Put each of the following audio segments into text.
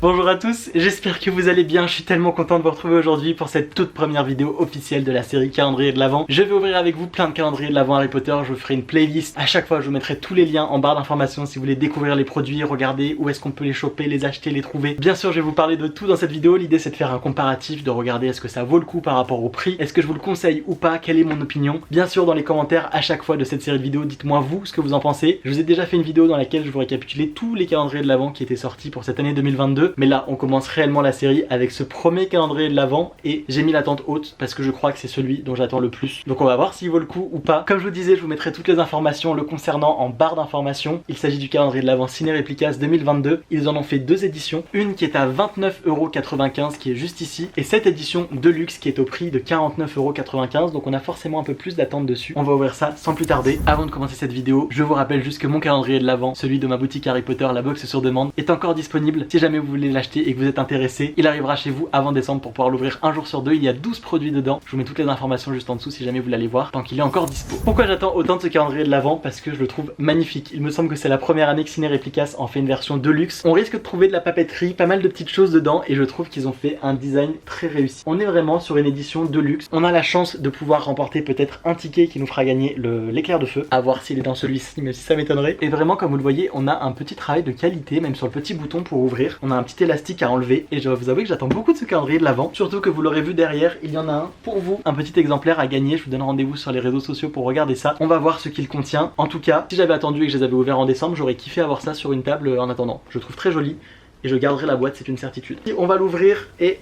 Bonjour à tous, j'espère que vous allez bien, je suis tellement content de vous retrouver aujourd'hui pour cette toute première vidéo officielle de la série calendrier de l'Avent. Je vais ouvrir avec vous plein de calendriers de l'Avent Harry Potter, je vous ferai une playlist, à chaque fois je vous mettrai tous les liens en barre d'informations si vous voulez découvrir les produits, regarder où est-ce qu'on peut les choper, les acheter, les trouver. Bien sûr je vais vous parler de tout dans cette vidéo, l'idée c'est de faire un comparatif, de regarder est-ce que ça vaut le coup par rapport au prix, est-ce que je vous le conseille ou pas, quelle est mon opinion. Bien sûr dans les commentaires à chaque fois de cette série de vidéos, dites-moi vous ce que vous en pensez. Je vous ai déjà fait une vidéo dans laquelle je vous récapitulais tous les calendriers de l'Avent qui étaient sortis pour cette année 2022, mais là on commence réellement la série avec ce premier calendrier de l'Avent et j'ai mis l'attente haute parce que je crois que c'est celui dont j'attends le plus. Donc on va voir s'il vaut le coup ou pas. Comme je vous disais, je vous mettrai toutes les informations le concernant en barre d'informations. Il s'agit du calendrier de l'Avent Ciné Réplicas 2022. Ils en ont fait deux éditions. Une qui est à 29,95€ qui est juste ici et cette édition Deluxe qui est au prix de 49,95€. Donc on a forcément un peu plus d'attente dessus. On va ouvrir ça sans plus tarder. Avant de commencer cette vidéo, je vous rappelle juste que mon calendrier de l'Avent, celui de ma boutique Harry Potter, la box sur demande, est encore disponible. Si jamais vous voulez l'acheter et que vous êtes intéressé, il arrivera chez vous avant décembre pour pouvoir l'ouvrir un jour sur deux. Il y a 12 produits dedans, je vous mets toutes les informations juste en dessous si jamais vous voulez aller voir tant qu'il est encore dispo. Pourquoi j'attends autant de ce calendrier de l'Avent? Parce que je le trouve magnifique. Il me semble que c'est la première année que Ciné Réplicas en fait une version Deluxe. On risque de trouver de la papeterie, pas mal de petites choses dedans et je trouve qu'ils ont fait un design très réussi. On est vraiment sur une édition Deluxe. On a la chance de pouvoir remporter peut-être un ticket qui nous fera gagner l'éclair de feu, à voir s'il est dans celui-ci, même si ça m'étonnerait. Et vraiment comme vous le voyez, on a un petit travail de qualité, même sur le petit bouton pour ouvrir. On a un petit élastique à enlever et je dois vous avouer que j'attends beaucoup de ce calendrier de l'Avent, surtout que vous l'aurez vu derrière, il y en a un pour vous, un petit exemplaire à gagner. Je vous donne rendez-vous sur les réseaux sociaux pour regarder ça. On va voir ce qu'il contient. En tout cas, si j'avais attendu et que je les avais ouverts en décembre, j'aurais kiffé avoir ça sur une table en attendant. Je le trouve très joli et je garderai la boîte, c'est une certitude. On va l'ouvrir et...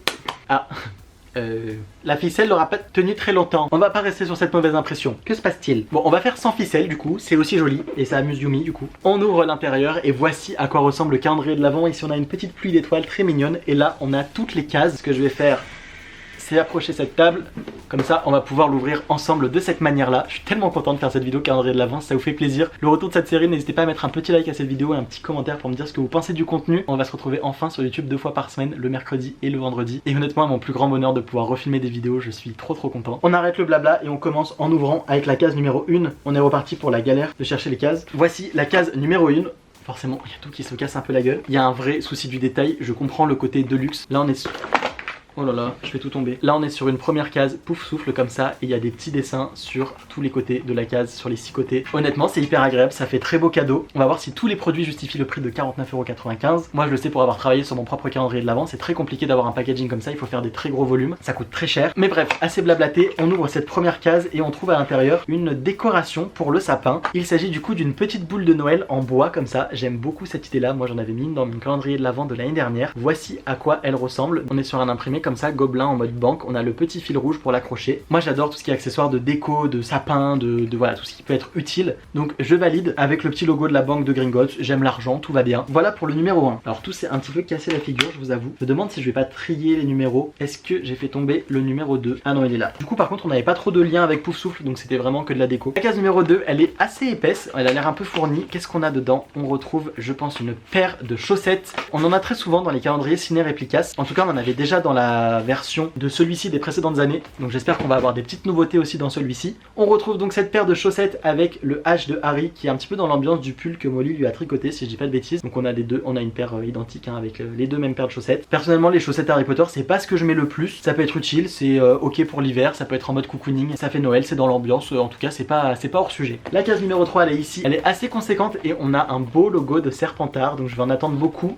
ah la ficelle n'aura pas tenu très longtemps. On va pas rester sur cette mauvaise impression. Que se passe-t-il? Bon, on va faire sans ficelle du coup, c'est aussi joli et ça amuse Yumi du coup. On ouvre l'intérieur et voici à quoi ressemble le calendrier de l'Avent. Ici on a une petite pluie d'étoiles très mignonne et là on a toutes les cases. Ce que je vais faire, c'est approcher cette table, comme ça on va pouvoir l'ouvrir ensemble de cette manière là. Je suis tellement content de faire cette vidéo calendrier de l'Avent, ça vous fait plaisir. Le retour de cette série, n'hésitez pas à mettre un petit like à cette vidéo et un petit commentaire pour me dire ce que vous pensez du contenu. On va se retrouver enfin sur YouTube 2 fois par semaine, le mercredi et le vendredi. Et honnêtement, à mon plus grand bonheur de pouvoir refilmer des vidéos, je suis trop content. On arrête le blabla et on commence en ouvrant avec la case numéro 1. On est reparti pour la galère de chercher les cases. Voici la case numéro 1. Forcément, il y a tout qui se casse un peu la gueule. Il y a un vrai souci du détail, je comprends le côté Deluxe. Là on est... oh là là, je fais tout tomber. Là on est sur une première case, pouf souffle comme ça, et il y a des petits dessins sur tous les côtés de la case, sur les 6 côtés. Honnêtement c'est hyper agréable, ça fait très beau cadeau. On va voir si tous les produits justifient le prix de 49,95€. Moi je le sais pour avoir travaillé sur mon propre calendrier de l'Avent, c'est très compliqué d'avoir un packaging comme ça, il faut faire des très gros volumes, ça coûte très cher. Mais bref, assez blablaté, on ouvre cette première case et on trouve à l'intérieur une décoration pour le sapin. Il s'agit du coup d'une petite boule de Noël en bois comme ça, j'aime beaucoup cette idée là, moi j'en avais mis une dans mon calendrier de l'Avent de l'année dernière. Voici à quoi elle ressemble, on est sur un imprimé comme ça, gobelin en mode banque, on a le petit fil rouge pour l'accrocher. Moi j'adore tout ce qui est accessoires de déco, de sapin, de voilà, tout ce qui peut être utile. Donc je valide avec le petit logo de la banque de Gringotts, j'aime l'argent, tout va bien. Voilà pour le numéro 1. Alors tout s'est un petit peu cassé la figure, je vous avoue. Je me demande si je vais pas trier les numéros. Est-ce que j'ai fait tomber le numéro 2? Ah non il est là. Du coup par contre on n'avait pas trop de lien avec Poufsouffle, donc c'était vraiment que de la déco. La case numéro 2, elle est assez épaisse, elle a l'air un peu fournie. Qu'est-ce qu'on a dedans? On retrouve je pense une paire de chaussettes. On en a très souvent dans les calendriers Ciné Réplicas. En tout cas on en avait déjà dans la version de celui-ci des précédentes années, donc j'espère qu'on va avoir des petites nouveautés aussi dans celui-ci. On retrouve donc cette paire de chaussettes avec le H de Harry qui est un petit peu dans l'ambiance du pull que Molly lui a tricoté si je dis pas de bêtises. Donc on a les deux, on a une paire identique hein, avec les deux mêmes paires de chaussettes. Personnellement les chaussettes Harry Potter c'est pas ce que je mets le plus, ça peut être utile, c'est ok pour l'hiver, ça peut être en mode cocooning, ça fait Noël, c'est dans l'ambiance, en tout cas c'est pas hors sujet. La case numéro 3 elle est ici, elle est assez conséquente et on a un beau logo de Serpentard, donc je vais en attendre beaucoup.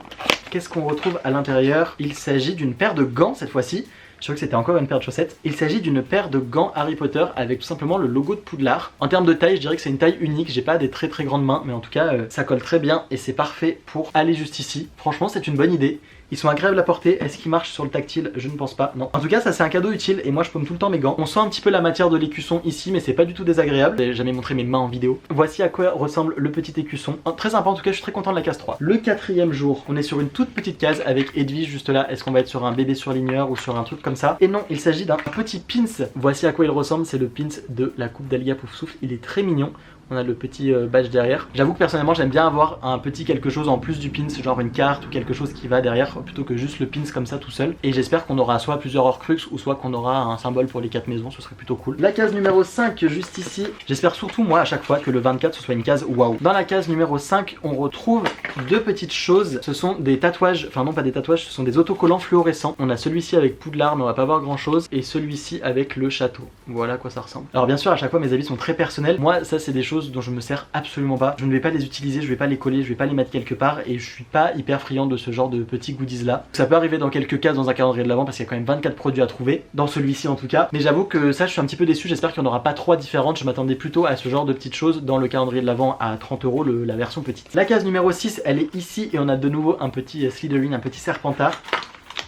Qu'est-ce qu'on retrouve à l'intérieur? Il s'agit d'une paire de gants cette fois-ci. Je crois que c'était encore une paire de chaussettes. Il s'agit d'une paire de gants Harry Potter avec tout simplement le logo de Poudlard. En termes de taille, je dirais que c'est une taille unique. J'ai pas des très grandes mains, mais en tout cas, ça colle très bien et c'est parfait pour aller juste ici. Franchement, c'est une bonne idée. Ils sont agréables à porter. Est-ce qu'ils marchent sur le tactile? Je ne pense pas, non. En tout cas ça c'est un cadeau utile et moi je paume tout le temps mes gants. On sent un petit peu la matière de l'écusson ici mais c'est pas du tout désagréable. J'ai jamais montré mes mains en vidéo. Voici à quoi ressemble le petit écusson. Très sympa en tout cas, je suis très content de la case 3. Le 4e jour, on est sur une toute petite case avec Edwige juste là. Est-ce qu'on va être sur un bébé surligneur ou sur un truc comme ça? Et non, il s'agit d'un petit pins. Voici à quoi il ressemble, c'est le pins de la coupe d'Alia Poufsouffle. Il est très mignon. On a le petit badge derrière. J'avoue que personnellement j'aime bien avoir un petit quelque chose en plus du pins, genre une carte ou quelque chose qui va derrière plutôt que juste le pins comme ça tout seul. Et j'espère qu'on aura soit plusieurs Horcrux ou soit qu'on aura un symbole pour les 4 maisons, ce serait plutôt cool. La case numéro 5 juste ici, j'espère surtout moi à chaque fois que le 24 ce soit une case waouh. Dans la case numéro 5 on retrouve deux petites choses, ce sont des tatouages, enfin non pas des tatouages, ce sont des autocollants fluorescents. On a celui-ci avec Poudlard mais on va pas voir grand chose et celui-ci avec le château. Voilà à quoi ça ressemble. Alors bien sûr à chaque fois mes avis sont très personnels, moi ça c'est des choses dont je me sers absolument pas. Je ne vais pas les utiliser, je vais pas les coller, je vais pas les mettre quelque part et je suis pas hyper friand de ce genre de petits goodies là. Ça peut arriver dans quelques cases dans un calendrier de l'avant parce qu'il y a quand même 24 produits à trouver, dans celui-ci en tout cas. Mais j'avoue que ça je suis un petit peu déçu, j'espère qu'il n'y en aura pas 3 différentes. Je m'attendais plutôt à ce genre de petites choses dans le calendrier de l'avant à 30 €, la version petite. La case numéro 6 elle est ici et on a de nouveau un petit Slytherin, un petit Serpentard.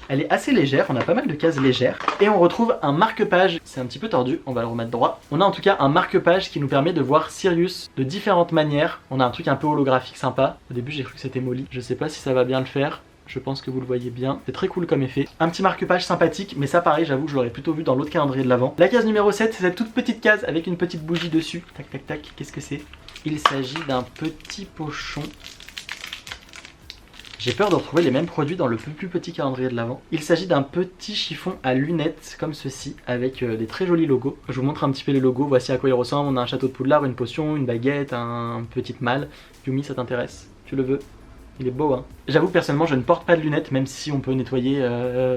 Elle est assez légère, on a pas mal de cases légères. Et on retrouve un marque-page, c'est un petit peu tordu, on va le remettre droit. On a en tout cas un marque-page qui nous permet de voir Sirius de différentes manières. On a un truc un peu holographique sympa. Au début j'ai cru que c'était Molly, je sais pas si ça va bien le faire. Je pense que vous le voyez bien, c'est très cool comme effet. Un petit marque-page sympathique, mais ça pareil j'avoue que je l'aurais plutôt vu dans l'autre calendrier de l'avant. La case numéro 7, c'est cette toute petite case avec une petite bougie dessus. Tac tac tac, qu'est-ce que c'est? Il s'agit d'un petit pochon. J'ai peur de retrouver les mêmes produits dans le plus petit calendrier de l'avant. Il s'agit d'un petit chiffon à lunettes comme ceci avec des très jolis logos. Je vous montre un petit peu les logos, voici à quoi ils ressemblent. On a un château de Poudlard, une potion, une baguette, un petit malle. Yumi, ça t'intéresse? Tu le veux? Il est beau hein. J'avoue que personnellement je ne porte pas de lunettes même si on peut nettoyer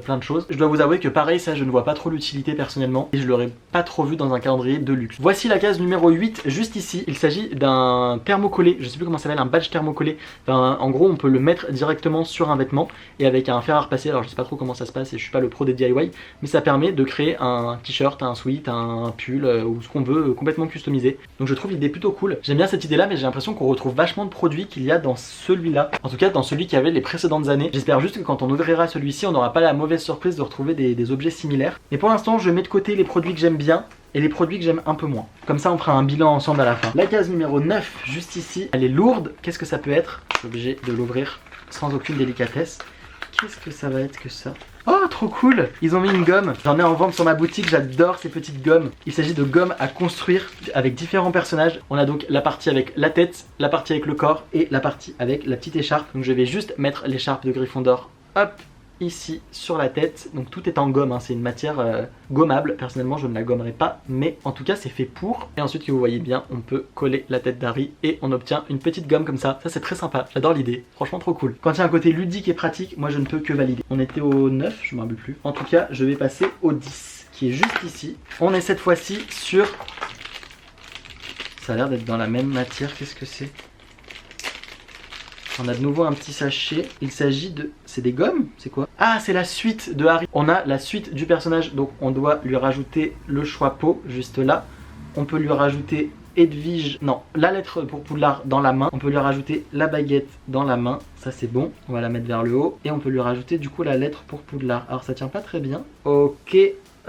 plein de choses. Je dois vous avouer que pareil ça je ne vois pas trop l'utilité personnellement et je l'aurais pas trop vu dans un calendrier de luxe. Voici la case numéro 8 juste ici. Il s'agit d'un thermocollé, je sais plus comment ça s'appelle, un badge thermocollé. Enfin, en gros on peut le mettre directement sur un vêtement et avec un fer à repasser. Alors je sais pas trop comment ça se passe et je suis pas le pro des DIY, mais ça permet de créer un t-shirt, un sweat, un pull ou ce qu'on veut complètement customisé. Donc je trouve l'idée plutôt cool. J'aime bien cette idée là mais j'ai l'impression qu'on retrouve vachement de produits qu'il y a dans celui-là. En tout cas dans celui qui avait les précédentes années. J'espère juste que quand on ouvrira celui-ci on n'aura pas la mauvaise surprise de retrouver des objets similaires. Mais pour l'instant je mets de côté les produits que j'aime bien et les produits que j'aime un peu moins. Comme ça on fera un bilan ensemble à la fin. La case numéro 9 juste ici, elle est lourde. Qu'est-ce que ça peut être? Je suis obligé de l'ouvrir sans aucune délicatesse. Qu'est-ce que ça va être que ça? Oh trop cool! Ils ont mis une gomme, j'en ai en vente sur ma boutique, j'adore ces petites gommes. Il s'agit de gommes à construire avec différents personnages. On a donc la partie avec la tête, la partie avec le corps et la partie avec la petite écharpe. Donc je vais juste mettre l'écharpe de Gryffondor, hop, ici sur la tête. Donc tout est en gomme, hein. C'est une matière gommable. Personnellement je ne la gommerai pas, mais en tout cas c'est fait pour. Et ensuite que vous voyez bien, on peut coller la tête d'Harry et on obtient une petite gomme comme ça. Ça c'est très sympa, j'adore l'idée, franchement trop cool. Quand il y a un côté ludique et pratique, moi je ne peux que valider. On était au 9, je me rappelle plus. En tout cas je vais passer au 10 qui est juste ici. On est cette fois-ci sur... Ça a l'air d'être dans la même matière, qu'est-ce que c'est? On a de nouveau un petit sachet, il s'agit de... C'est des gommes? C'est quoi? Ah c'est la suite de Harry. On a la suite du personnage, donc on doit lui rajouter le choix-peau juste là. On peut lui rajouter Edwige, non, la lettre pour Poudlard dans la main. On peut lui rajouter la baguette dans la main, ça c'est bon. On va la mettre vers le haut et on peut lui rajouter du coup la lettre pour Poudlard. Alors ça tient pas très bien. Ok,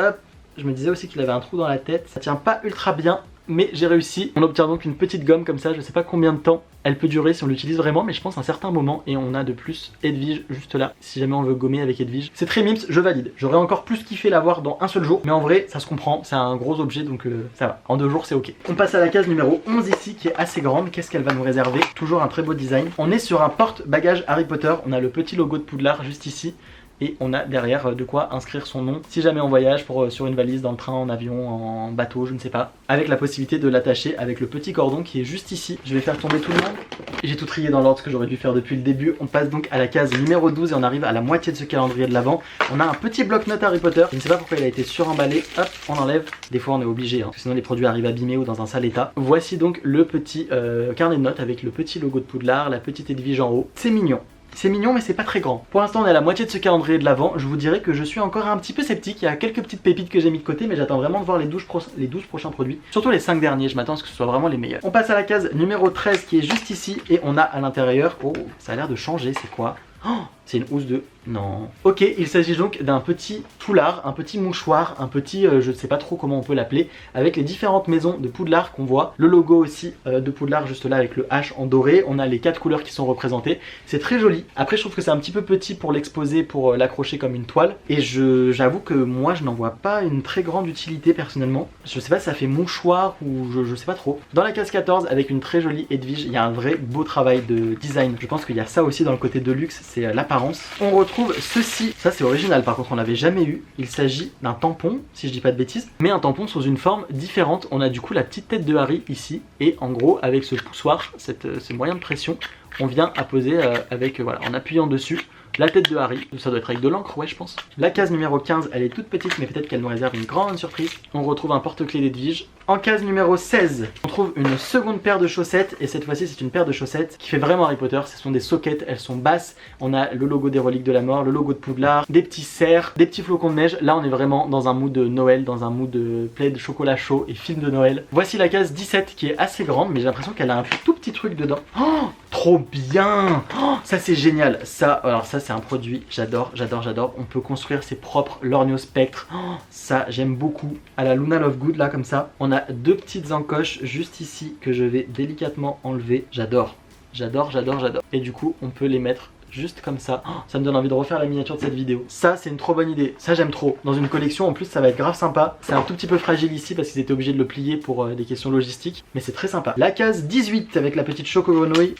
hop, je me disais aussi qu'il avait un trou dans la tête. Ça tient pas ultra bien. Mais j'ai réussi, on obtient donc une petite gomme comme ça, je sais pas combien de temps elle peut durer si on l'utilise vraiment, mais je pense un certain moment. Et on a de plus Edwige juste là, si jamais on veut gommer avec Edwige. C'est très mims, je valide. J'aurais encore plus kiffé l'avoir dans un seul jour, mais en vrai ça se comprend, c'est un gros objet donc ça va, en 2 jours c'est ok. On passe à la case numéro 11 ici qui est assez grande, qu'est-ce qu'elle va nous réserver? Toujours un très beau design. On est sur un porte-bagages Harry Potter, on a le petit logo de Poudlard juste ici. Et on a derrière de quoi inscrire son nom si jamais on voyage sur une valise, dans le train, en avion, en bateau, je ne sais pas. Avec la possibilité de l'attacher avec le petit cordon qui est juste ici. Je vais faire tomber tout le monde. J'ai tout trié dans l'ordre que j'aurais dû faire depuis le début. On passe donc à la case numéro 12 et on arrive à la moitié de ce calendrier de l'avant. On a un petit bloc-notes Harry Potter. Je ne sais pas pourquoi il a été suremballé. Hop, on enlève. Des fois on est obligé, parce que sinon les produits arrivent abîmés ou dans un sale état. Voici donc le petit carnet de notes avec le petit logo de Poudlard, la petite Edwige en haut. C'est mignon. C'est mignon mais c'est pas très grand. Pour l'instant on est à la moitié de ce calendrier de l'avant. Je vous dirais que je suis encore un petit peu sceptique. Il y a quelques petites pépites que j'ai mis de côté, mais j'attends vraiment de voir les 12 prochains produits. Surtout les 5 derniers, je m'attends à ce que ce soit vraiment les meilleurs. On passe à la case numéro 13 qui est juste ici. Et on a à l'intérieur... Oh, ça a l'air de changer, c'est quoi? Oh, c'est une housse de Non. Ok, il s'agit donc d'un petit foulard, un petit mouchoir, un petit, je ne sais pas trop comment on peut l'appeler, avec les différentes maisons de Poudlard qu'on voit. Le logo aussi de Poudlard juste là avec le H en doré. On a les 4 couleurs qui sont représentées. C'est très joli. Après, je trouve que c'est un petit peu petit pour l'exposer, pour l'accrocher comme une toile. Et j'avoue que moi, je n'en vois pas une très grande utilité personnellement. Je sais pas si ça fait mouchoir ou je sais pas trop. Dans la case 14, avec une très jolie Edwige, il y a un vrai beau travail de design. Je pense qu'il y a ça aussi dans le côté de luxe, c'est l'apparence. On retrouve ceci, ça c'est original par contre, on l'avait jamais eu. Il s'agit d'un tampon, si je dis pas de bêtises, mais un tampon sous une forme différente. On a du coup la petite tête de Harry ici, et en gros avec ce poussoir, ce moyen de pression, on vient apposer avec, voilà, en appuyant dessus, la tête de Harry. Ça doit être avec de l'encre, ouais, je pense. La case numéro 15, elle est toute petite, mais peut-être qu'elle nous réserve une grande surprise. On retrouve un porte-clés d'Edwige. En case numéro 16, on trouve une seconde paire de chaussettes, et cette fois-ci c'est une paire de chaussettes qui fait vraiment Harry Potter. Ce sont des sockets, elles sont basses. On a le logo des reliques de la mort, le logo de Poudlard, des petits cerfs, des petits flocons de neige. Là on est vraiment dans un mood de Noël, dans un mood de plaid chocolat chaud et film de Noël. Voici la case 17 qui est assez grande, mais j'ai l'impression qu'elle a un tout petit truc dedans. Oh, trop bien. Oh, ça c'est génial. Ça, alors ça c'est un produit, j'adore, j'adore, j'adore. On peut construire ses propres Lorgno Spectre. Oh, ça j'aime beaucoup. À la Luna Lovegood là comme ça. On a deux petites encoches juste ici que je vais délicatement enlever. J'adore, j'adore, j'adore, j'adore. Et du coup on peut les mettre juste comme ça. Oh, ça me donne envie de refaire la miniature de cette vidéo. Ça c'est une trop bonne idée, ça j'aime trop. Dans une collection en plus ça va être grave sympa. C'est un tout petit peu fragile ici parce qu'ils étaient obligés de le plier pour des questions logistiques, mais c'est très sympa. La case 18 avec la petite choco-grenouille.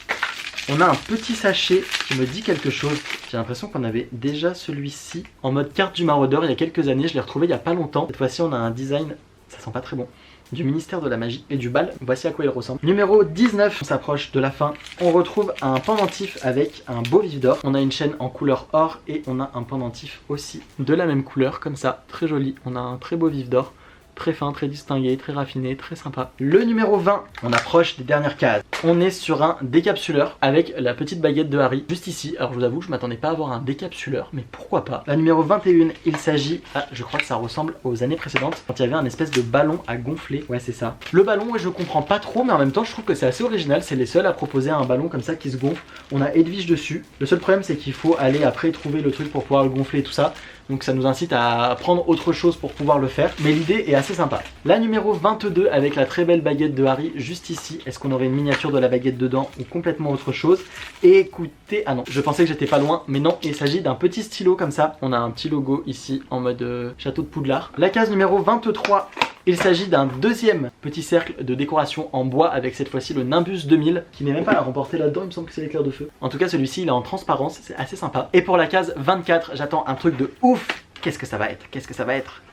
On a un petit sachet qui me dit quelque chose. J'ai l'impression qu'on avait déjà celui-ci en mode carte du maraudeur il y a quelques années. Je l'ai retrouvé il y a pas longtemps. Cette fois-ci on a un design, ça sent pas très bon, du ministère de la magie et du bal. Voici à quoi il ressemble. Numéro 19, on s'approche de la fin. On retrouve un pendentif avec un beau vif d'or. On a une chaîne en couleur or et on a un pendentif aussi de la même couleur comme ça, très joli. On a un très beau vif d'or. Très fin, très distingué, très raffiné, très sympa. Le numéro 20, on approche des dernières cases. On est sur un décapsuleur avec la petite baguette de Harry juste ici. Alors je vous avoue, je m'attendais pas à avoir un décapsuleur, mais pourquoi pas. La numéro 21, il s'agit, je crois que ça ressemble aux années précédentes, quand il y avait un espèce de ballon à gonfler. Ouais, c'est ça. Le ballon, je comprends pas trop, mais en même temps, je trouve que c'est assez original. C'est les seuls à proposer un ballon comme ça qui se gonfle. On a Edwige dessus. Le seul problème, c'est qu'il faut aller après trouver le truc pour pouvoir le gonfler et tout ça. Donc ça nous incite à prendre autre chose pour pouvoir le faire. Mais l'idée est assez sympa. La numéro 22 avec la très belle baguette de Harry juste ici. Est-ce qu'on aurait une miniature de la baguette dedans ou complètement autre chose? Et écoutez, ah non, je pensais que j'étais pas loin, mais non, il s'agit d'un petit stylo comme ça. On a un petit logo ici en mode château de Poudlard. La case numéro 23. Il s'agit d'un deuxième petit cercle de décoration en bois avec cette fois-ci le Nimbus 2000 qui n'est même pas à remporter là-dedans, il me semble que c'est l'éclair de feu. En tout cas celui-ci il est en transparence, c'est assez sympa. Et pour la case 24, j'attends un truc de ouf. Qu'est-ce que ça va être? Qu'est-ce que ça va être?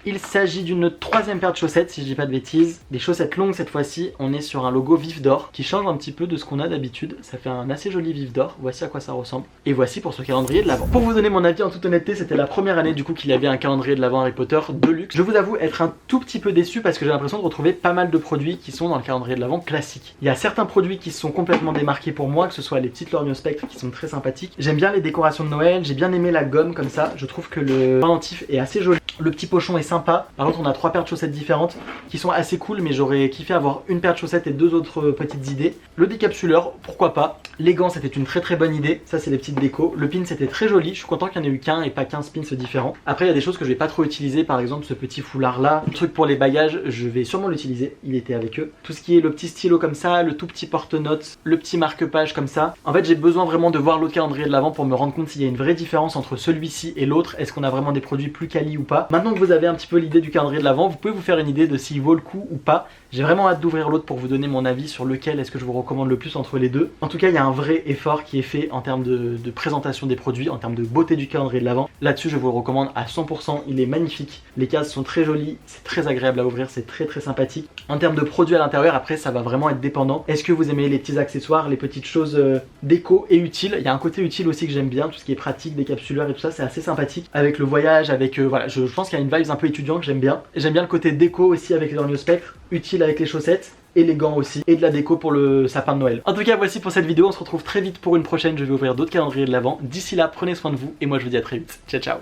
Il s'agit d'une troisième paire de chaussettes, si je dis pas de bêtises. Des chaussettes longues cette fois-ci. On est sur un logo vif d'or qui change un petit peu de ce qu'on a d'habitude. Ça fait un assez joli vif d'or. Voici à quoi ça ressemble. Et voici pour ce calendrier de l'Avent. Pour vous donner mon avis en toute honnêteté, c'était la première année du coup qu'il y avait un calendrier de l'Avent Harry Potter de luxe. Je vous avoue être un tout petit peu déçu parce que j'ai l'impression de retrouver pas mal de produits qui sont dans le calendrier de l'Avent classique. Il y a certains produits qui sont complètement démarqués pour moi, que ce soit les petites Lorgno Spectre qui sont très sympathiques. J'aime bien les décorations de Noël, j'ai bien aimé la gomme comme ça. Je trouve que le pendentif est assez joli. Le petit pochon est sympa. Par contre on a 3 paires de chaussettes différentes qui sont assez cool, mais j'aurais kiffé avoir une paire de chaussettes et 2 autres petites idées. Le décapsuleur, pourquoi pas. Les gants c'était une très bonne idée. Ça c'est les petites décos. Le pin c'était très joli. Je suis content qu'il n'y en ait eu qu'un et pas 15 pins différents. Après il y a des choses que je vais pas trop utiliser. Par exemple ce petit foulard là. Le truc pour les bagages, je vais sûrement l'utiliser. Il était avec eux. Tout ce qui est le petit stylo comme ça, le tout petit porte-notes, le petit marque-page comme ça. En fait j'ai besoin vraiment de voir l'autre calendrier de l'Avent pour me rendre compte s'il y a une vraie différence entre celui-ci et l'autre. Est-ce qu'on a vraiment des produits plus quali ou pas. Maintenant que vous avez un petit peu l'idée du calendrier de l'Avent, vous pouvez vous faire une idée de s'il vaut le coup ou pas. J'ai vraiment hâte d'ouvrir l'autre pour vous donner mon avis sur lequel est-ce que je vous recommande le plus entre les deux. En tout cas il y a un vrai effort qui est fait en termes de présentation des produits, en termes de beauté du calendrier de l'Avent. Là-dessus je vous le recommande à 100%, il est magnifique. Les cases sont très jolies, c'est très agréable à ouvrir, c'est très sympathique. En termes de produits à l'intérieur, après ça va vraiment être dépendant. Est-ce que vous aimez les petits accessoires, les petites choses déco et utiles? Il y a un côté utile aussi que j'aime bien, tout ce qui est pratique, décapsuleur et tout ça, c'est assez sympathique. Avec le voyage, avec voilà, je pense qu'il y a une vibe un peu étudiant que j'aime bien. J'aime bien le côté déco aussi avec les Lorgno Spectre, utile avec les chaussettes. Et les gants aussi, et de la déco pour le sapin de Noël. En tout cas voici pour cette vidéo, on se retrouve très vite pour une prochaine. Je vais ouvrir d'autres calendriers de l'Avent. D'ici là, prenez soin de vous et moi je vous dis à très vite. Ciao ciao.